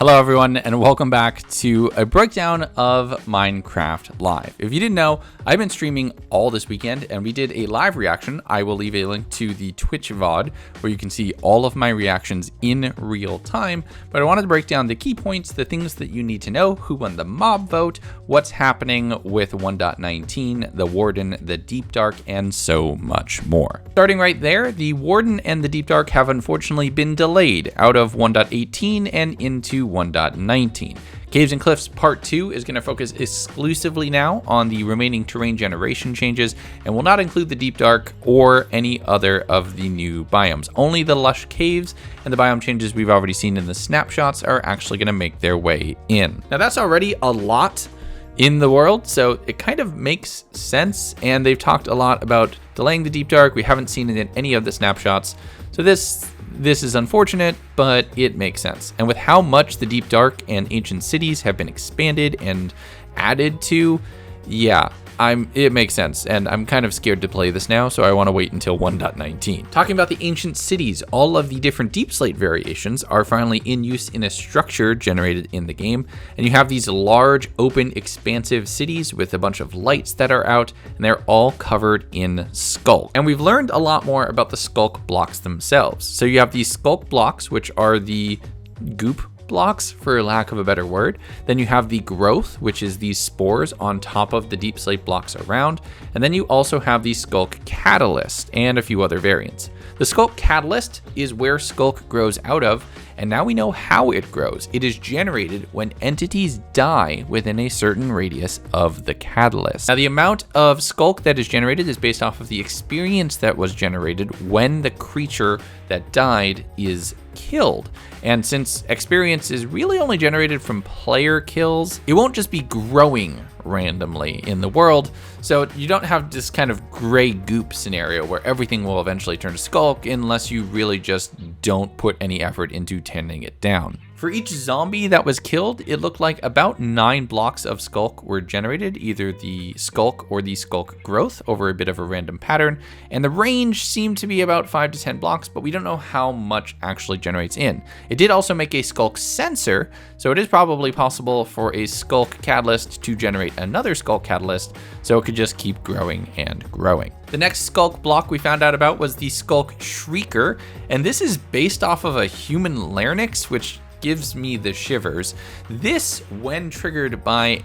Hello everyone, and welcome back to a breakdown of Minecraft Live. If you didn't know, I've been streaming all this weekend, and we did a live reaction. I will leave a link to the Twitch VOD, where you can see all of my reactions in real time. But I wanted to break down the key points, the things that you need to know, who won the mob vote, what's happening with 1.19, the Warden, the Deep Dark, and so much more. Starting right there, the Warden and the Deep Dark have unfortunately been delayed out of 1.18 and into 1.19. Caves and Cliffs Part 2 is going to focus exclusively now on the remaining terrain generation changes and will not include the Deep Dark or any other of the new biomes. Only the lush caves and the biome changes we've already seen in the snapshots are actually going to make their way in. Now that's already a lot in the world, so it kind of makes sense, and they've talked a lot about delaying the Deep Dark. We haven't seen it in any of the snapshots, so this is unfortunate, but it makes sense. And with how much the Deep Dark and ancient cities have been expanded and added to, yeah, it makes sense, and I'm kind of scared to play this now, so I want to wait until 1.19. Talking about the ancient cities, all of the different deep slate variations are finally in use in a structure generated in the game, and you have these large, open, expansive cities with a bunch of lights that are out, and they're all covered in Skulk. And we've learned a lot more about the Skulk blocks themselves. So you have these Skulk blocks, which are the goop blocks, for lack of a better word. Then you have the growth, which is these spores on top of the deep slate blocks around. And then you also have the Skulk Catalyst and a few other variants. The Skulk Catalyst is where Skulk grows out of, and now we know how it grows. It is generated when entities die within a certain radius of the catalyst. Now, the amount of Skulk that is generated is based off of the experience that was generated when the creature that died is killed. And since experience is really only generated from player kills, it won't just be growing randomly in the world. So you don't have this kind of gray goop scenario where everything will eventually turn to Skulk unless you really just don't put any effort into tending it down. For each zombie that was killed, it looked like about 9 blocks of Skulk were generated, either the Skulk or the Skulk growth over a bit of a random pattern, and the range seemed to be about 5 to 10 blocks, but we don't know how much actually generates in. It did also make a Skulk sensor, so it is probably possible for a Skulk Catalyst to generate another Skulk Catalyst, so it could just keep growing and growing. The next Skulk block we found out about was the Skulk Shrieker, and this is based off of a human larynx, which gives me the shivers. This, when triggered by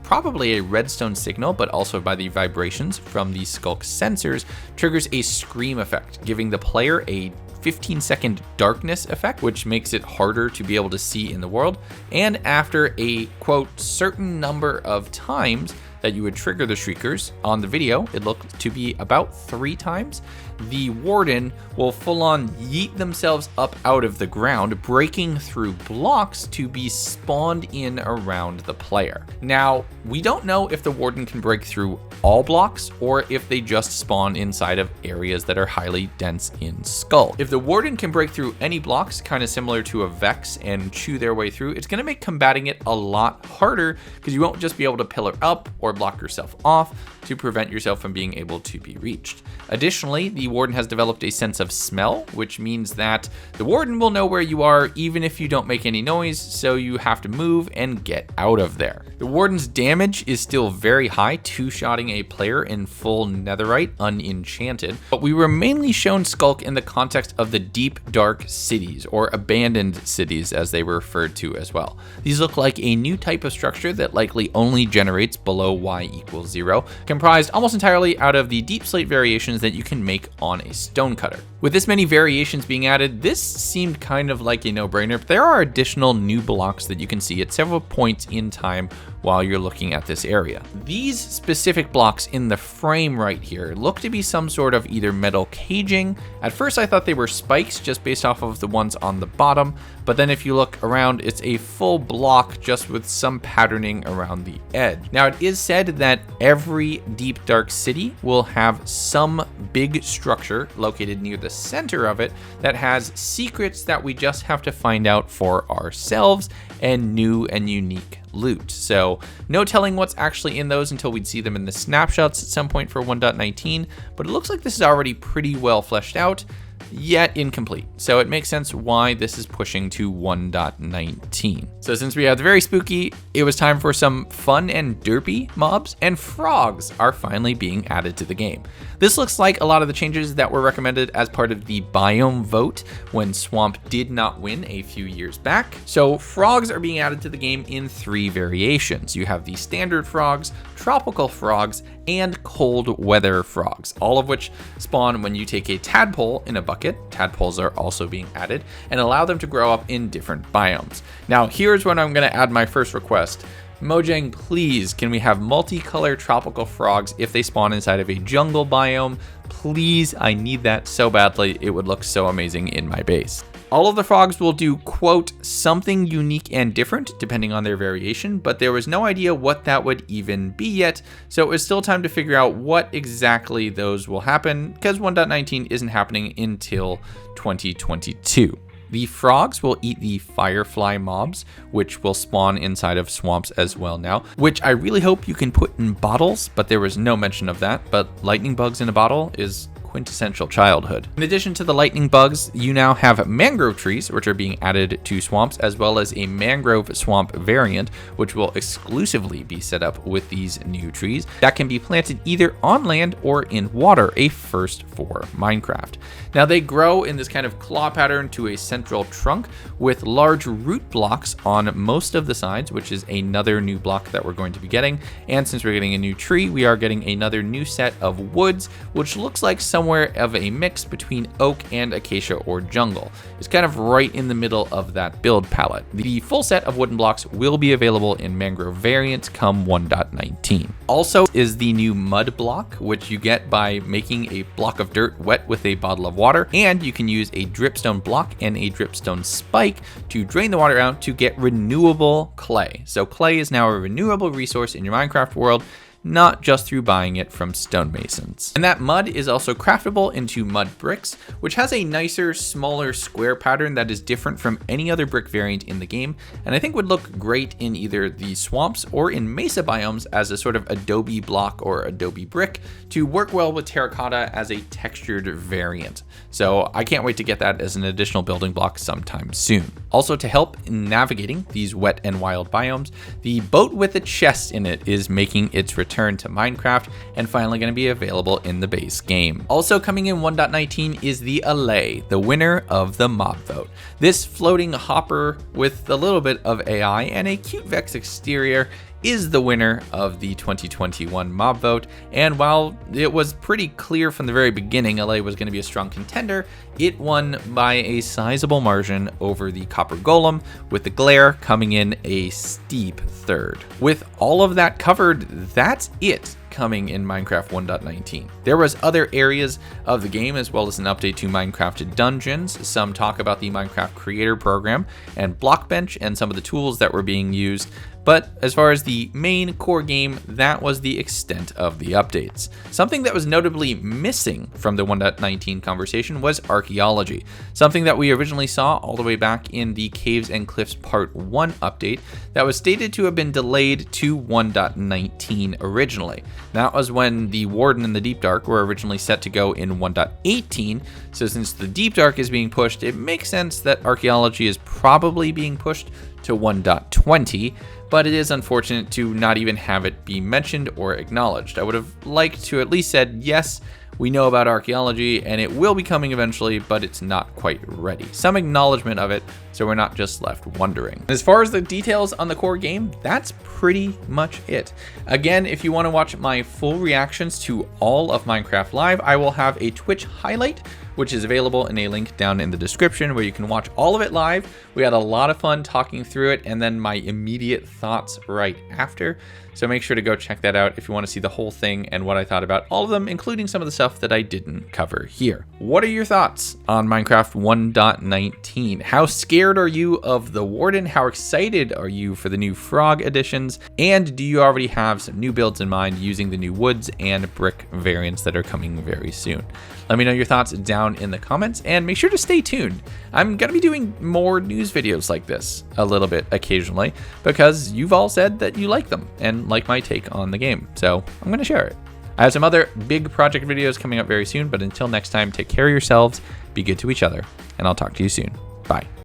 probably a redstone signal, but also by the vibrations from the Skulk sensors, triggers a scream effect, giving the player a 15-second darkness effect, which makes it harder to be able to see in the world. And after a, quote, certain number of times that you would trigger the Shriekers, on the video, it looked to be about 3 times, the Warden will full-on yeet themselves up out of the ground, breaking through blocks to be spawned in around the player. Now, we don't know if the Warden can break through all blocks or if they just spawn inside of areas that are highly dense in Skulk. If the Warden can break through any blocks, kind of similar to a Vex, and chew their way through, it's going to make combating it a lot harder because you won't just be able to pillar up or block yourself off to prevent yourself from being able to be reached. Additionally, the Warden has developed a sense of smell, which means that the Warden will know where you are even if you don't make any noise, so you have to move and get out of there. The Warden's damage is still very high, 2-shotting a player in full netherite unenchanted, but we were mainly shown Skulk in the context of the deep dark cities, or abandoned cities as they were referred to as well. These look like a new type of structure that likely only generates below y=0, comprised almost entirely out of the deep slate variations that you can make on a stone cutter. With this many variations being added, this seemed kind of like a no-brainer, but there are additional new blocks that you can see at several points in time while you're looking at this area. These specific blocks in the frame right here look to be some sort of either metal caging. At first I thought they were spikes just based off of the ones on the bottom, but then if you look around, it's a full block just with some patterning around the edge. Now, it is said that every deep dark city will have some big structure located near the center of it that has secrets that we just have to find out for ourselves and new and unique loot. So no telling what's actually in those until we'd see them in the snapshots at some point for 1.19, but it looks like this is already pretty well fleshed out. yet incomplete. So it makes sense why this is pushing to 1.19. So since we have the very spooky, it was time for some fun and derpy mobs, and frogs are finally being added to the game. This looks like a lot of the changes that were recommended as part of the biome vote when Swamp did not win a few years back. So frogs are being added to the game in 3 variations. You have the standard frogs, tropical frogs, and cold weather frogs, all of which spawn when you take a tadpole in a bucket. Tadpoles are also being added, and allow them to grow up in different biomes. Now here's when I'm going to add my first request. Mojang, please, can we have multicolored tropical frogs if they spawn inside of a jungle biome? Please, I need that so badly. It would look so amazing in my base. All of the frogs will do, quote, something unique and different depending on their variation, but there was no idea what that would even be yet, so it was still time to figure out what exactly those will happen, because 1.19 isn't happening until 2022. The frogs will eat the firefly mobs, which will spawn inside of swamps as well now, which I really hope you can put in bottles, but there was no mention of that. But lightning bugs in a bottle is quintessential childhood. In addition to the lightning bugs, you now have mangrove trees, which are being added to swamps, as well as a mangrove swamp variant, which will exclusively be set up with these new trees that can be planted either on land or in water, a first for Minecraft. Now they grow in this kind of claw pattern to a central trunk with large root blocks on most of the sides, which is another new block that we're going to be getting. And since we're getting a new tree, we are getting another new set of woods, which looks like somewhere of a mix between oak and acacia or jungle. It's kind of right in the middle of that build palette. The full set of wooden blocks will be available in mangrove variants come 1.19. Also is the new mud block, which you get by making a block of dirt wet with a bottle of water, and you can use a dripstone block and a dripstone spike to drain the water out to get renewable clay. So clay is now a renewable resource in your Minecraft world, not just through buying it from stonemasons. And that mud is also craftable into mud bricks, which has a nicer, smaller square pattern that is different from any other brick variant in the game, and I think would look great in either the swamps or in mesa biomes as a sort of adobe block or adobe brick to work well with terracotta as a textured variant. So I can't wait to get that as an additional building block sometime soon. Also, to help in navigating these wet and wild biomes, the boat with a chest in it is making its return to Minecraft and finally going to be available in the base game. Also coming in 1.19 is the Allay, the winner of the mob vote. This floating hopper with a little bit of AI and a cute Vex exterior is the winner of the 2021 mob vote, and while it was pretty clear from the very beginning Allay was going to be a strong contender, it won by a sizable margin over the Copper Golem, with the Glare coming in a steep third. With all of that covered, that's it coming in Minecraft 1.19. There was other areas of the game as well as an update to Minecraft Dungeons, some talk about the Minecraft Creator Program and Blockbench and some of the tools that were being used. But as far as the main core game, that was the extent of the updates. Something that was notably missing from the 1.19 conversation was Archaeology, something that we originally saw all the way back in the Caves and Cliffs Part 1 update that was stated to have been delayed to 1.19 originally. That was when the Warden and the Deep Dark were originally set to go in 1.18, so since the Deep Dark is being pushed, it makes sense that Archaeology is probably being pushed to 1.20, but it is unfortunate to not even have it be mentioned or acknowledged. I would have liked to at least said, yes, we know about Archaeology and it will be coming eventually, but it's not quite ready. Some acknowledgement of it, so we're not just left wondering. As far as the details on the core game, that's pretty much it. Again, if you want to watch my full reactions to all of Minecraft Live, I will have a Twitch highlight, which is available in a link down in the description where you can watch all of it live. We had a lot of fun talking through it and then my immediate thoughts right after. So make sure to go check that out if you want to see the whole thing and what I thought about all of them, including some of the stuff that I didn't cover here. What are your thoughts on Minecraft 1.19? How scared are you of the Warden? How excited are you for the new frog additions? And do you already have some new builds in mind using the new woods and brick variants that are coming very soon? Let me know your thoughts down in the comments and make sure to stay tuned. I'm going to be doing more news videos like this a little bit occasionally because you've all said that you like them and like my take on the game. So I'm going to share it. I have some other big project videos coming up very soon, but until next time, take care of yourselves, be good to each other, and I'll talk to you soon. Bye.